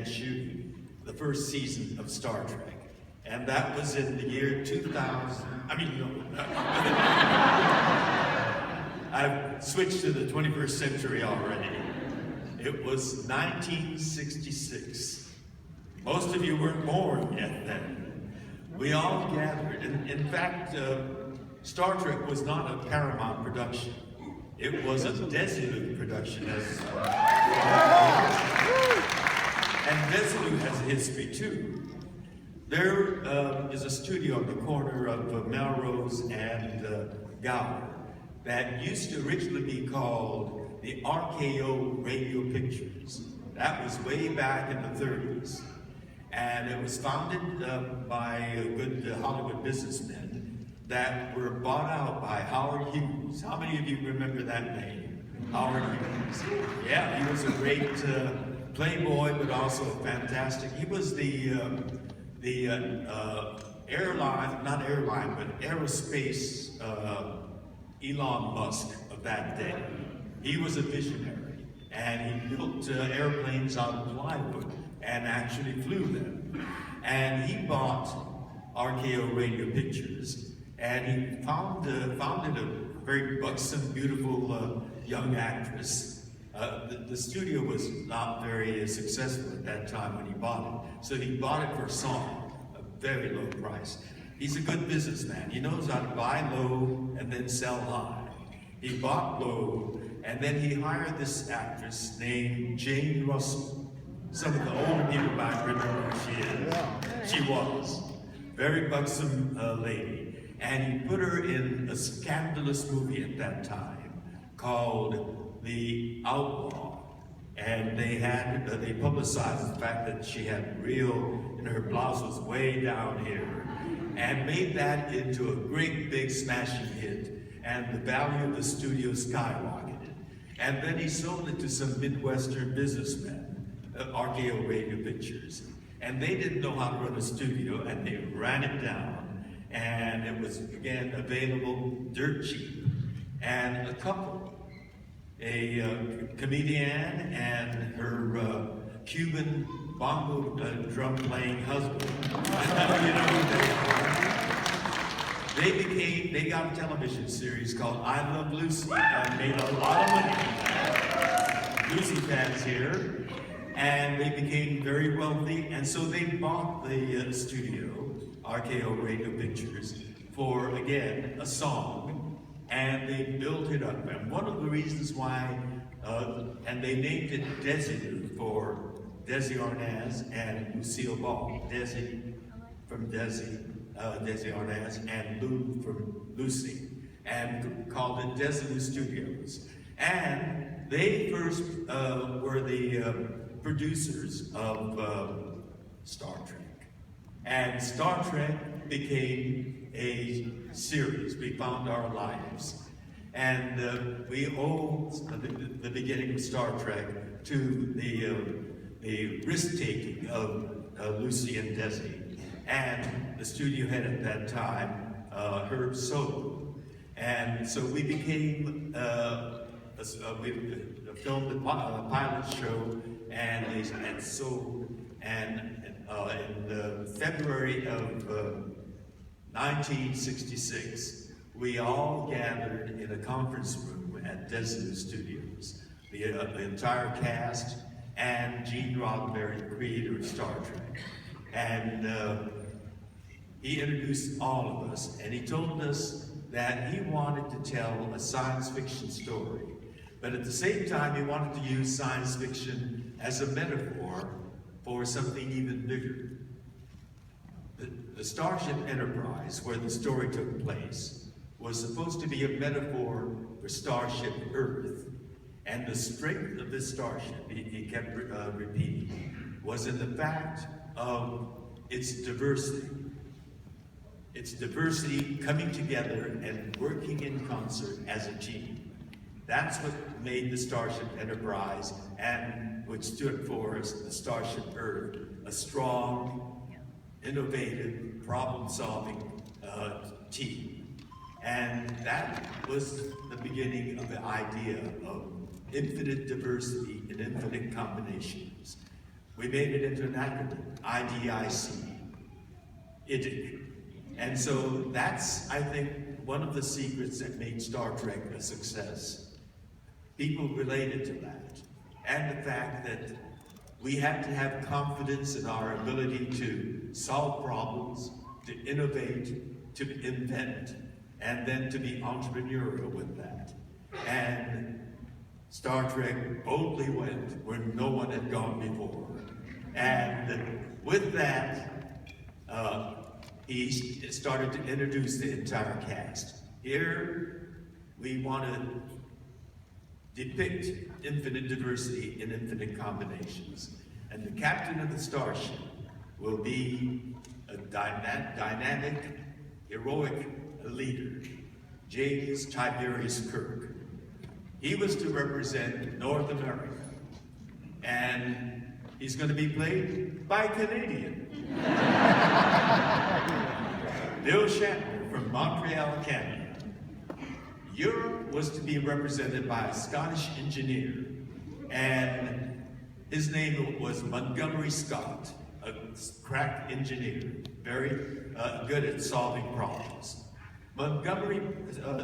began shooting the first season of Star Trek. And that was in the year 2000. I've switched to the 21st century already. It was 1966. Most of you weren't born yet then. We all gathered. In fact, Star Trek was not a Paramount production. It was a Desilu production. And Desilu has a history too. There is a studio on the corner of Melrose and Gower that used to originally be called the RKO Radio Pictures. That was way back in the 30s. And it was founded by good Hollywood businessmen that were bought out by Howard Hughes. How many of you remember that name? Howard Hughes. Yeah, he was a great playboy, but also fantastic. He was the aerospace Elon Musk of that day. He was a visionary, and he built airplanes out of plywood and actually flew them. And he bought RKO Radio Pictures, and he founded a very buxom, beautiful young actress. The studio was not very successful at that time when he bought it, so he bought it for a song, a very low price. He's a good businessman. He knows how to buy low and then sell high. He bought low, and then he hired this actress named Jane Russell. Some of the older people might remember who she is. She was. Very buxom lady. And he put her in a scandalous movie at that time called The Outlaw. And they publicized the fact that she had her blouse was way down here, and made that into a great big smashing hit. And the value of the studio skyrocketed. And then he sold it to some Midwestern businessmen, RKO Radio Pictures. And they didn't know how to run a studio, and they ran it down. And it was, again, available dirt cheap. And a couple, a comedian and her Cuban bongo drum playing husband, you know who they are. They got a television series called I Love Lucy and made a lot of money. Lucy fans here. And they became very wealthy, and so they bought the studio, RKO Radio Pictures, for, again, a song, and they built it up. And one of the reasons why, and they named it Desilu for Desi Arnaz and Lucille Ball. Desi from Desi Arnaz, and Lou from Lucy, and called it Desilu Studios. And they first were the producers of Star Trek. And Star Trek became a series. We found our lives. And we owe the beginning of Star Trek to the risk-taking of Lucy and Desi. And the studio head at that time, Herb Soto. And so we became, we filmed a pilot show, and in February of 1966, we all gathered in a conference room at Desilu Studios, the entire cast, and Gene Roddenberry, the creator of Star Trek. And he introduced all of us, and he told us that he wanted to tell a science fiction story, but at the same time he wanted to use science fiction as a metaphor for something even bigger. The Starship Enterprise, where the story took place, was supposed to be a metaphor for Starship Earth. And the strength of this starship, he kept repeating, was in the fact of its diversity. Its diversity coming together and working in concert as a team. That's what made the Starship Enterprise, and which stood for the Starship Earth, a strong, innovative, problem-solving team. And that was the beginning of the idea of infinite diversity and infinite combinations. We made it into an acronym, IDIC, IDIC. And so that's, I think, one of the secrets that made Star Trek a success. People related to that. And the fact that we have to have confidence in our ability to solve problems, to innovate, to invent, and then to be entrepreneurial with that. And Star Trek boldly went where no one had gone before. And with that, he started to introduce the entire cast. Here, we want to depict infinite diversity in infinite combinations. And the captain of the starship will be a dynamic, heroic leader, James Tiberius Kirk. He was to represent North America, and he's going to be played by a Canadian. Bill Shatner from Montreal, Canada. Europe was to be represented by a Scottish engineer, and his name was Montgomery Scott, a crack engineer, very good at solving problems. Montgomery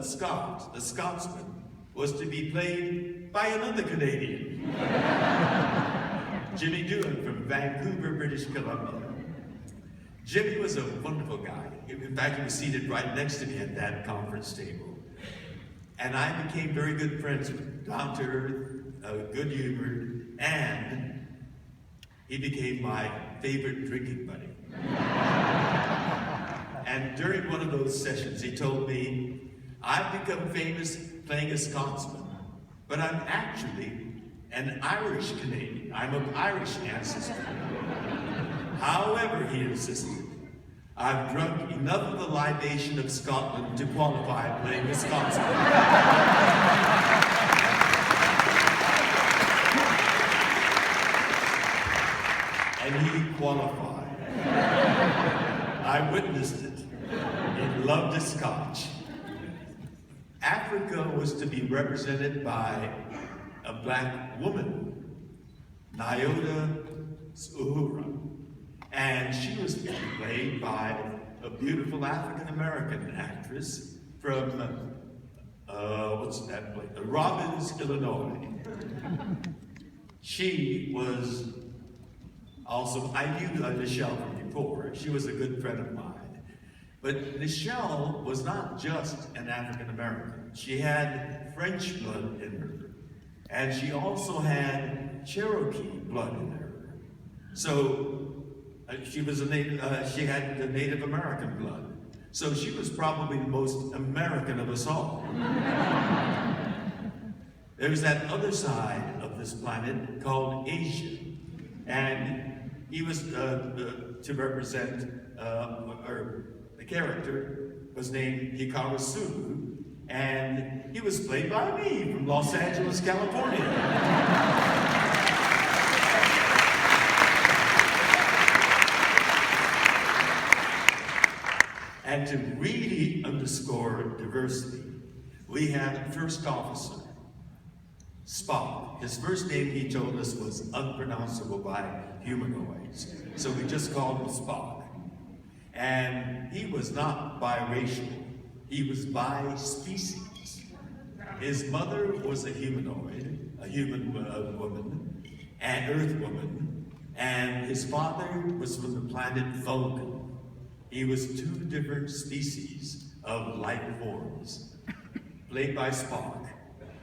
Scott, the Scotsman, was to be played by another Canadian, Jimmy Doohan from Vancouver, British Columbia. Jimmy was a wonderful guy. In fact, he was seated right next to me at that conference table. And I became very good friends with him, down to earth, good-humored, and he became my favorite drinking buddy. And during one of those sessions, he told me, I've become famous playing a Scotsman, but I'm actually an Irish Canadian. I'm of Irish ancestry. However, he insisted, I've drunk enough of the libation of Scotland to qualify playing a Scotsman. And he qualified. I witnessed it. He loved his Scotch. Africa was to be represented by a black woman, Nyota Uhura. And she was to be played by a beautiful African-American actress from, what's that place? Robbins, Illinois. She was also, I knew Nichelle from before. She was a good friend of mine. But Nichelle was not just an African-American. She had French blood in her. And she also had Cherokee blood in her. So she was she had the Native American blood. So she was probably the most American of us all. There's that other side of this planet called Asia. And he was to represent, or the character was named Hikaru Sulu, and he was played by me from Los Angeles, California. And to really underscore diversity, we have First Officer Spock. His first name, he told us, was unpronounceable by humanoids, so we just called him Spock. And he was not biracial, he was bi-species. His mother was a humanoid, a human woman, an Earth woman, and his father was from the planet Vulcan. He was two different species of life forms, played by Spock,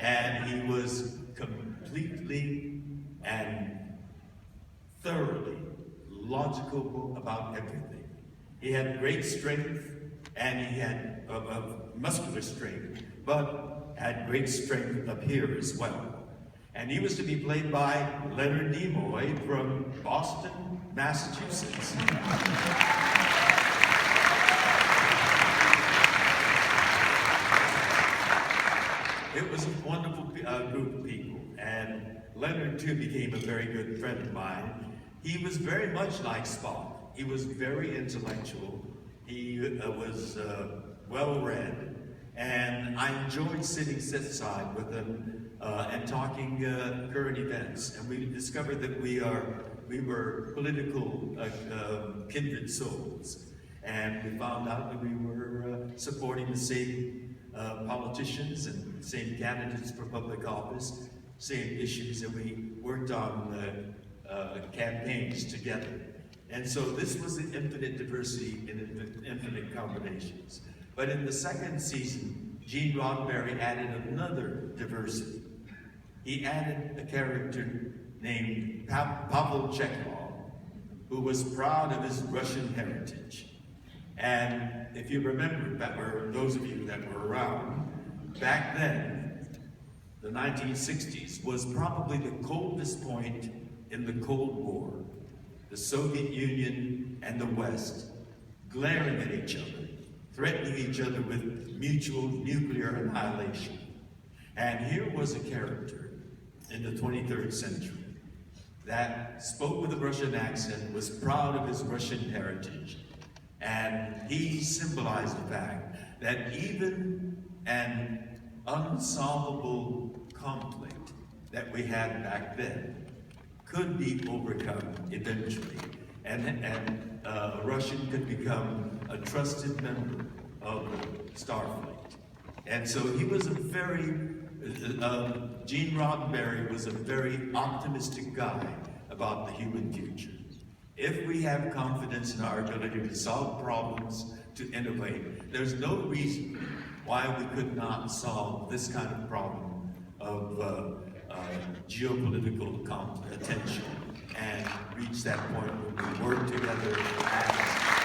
and he was completely and thoroughly logical about everything. He had great strength, and he had muscular strength, but had great strength up here as well. And he was to be played by Leonard Nimoy from Boston, Massachusetts. It was a wonderful group of people, and Leonard too became a very good friend of mine. He was very much like Spock. He was very intellectual. He was well-read, and I enjoyed sitting side with him and talking current events. And we discovered that we we were political kindred souls. And we found out that we were supporting the same politicians and same candidates for public office, same issues, and we worked on campaigns together. And so this was the infinite diversity in infinite combinations. But in the second season, Gene Roddenberry added another diversity. He added a character named Pavel Chekhov, who was proud of his Russian heritage. And if you remember, or those of you that were around, back then, the 1960s was probably the coldest point in the Cold War. The Soviet Union and the West glaring at each other, threatening each other with mutual nuclear annihilation. And here was a character in the 23rd century that spoke with a Russian accent, was proud of his Russian heritage, and he symbolized the fact that even an unsolvable conflict that we had back then could be overcome eventually, and a Russian could become a trusted member of Starfleet. And so he was a very, Gene Roddenberry was a very optimistic guy about the human future. If we have confidence in our ability to solve problems, to innovate, there's no reason why we could not solve this kind of problem of geopolitical tension and reach that point where we work together as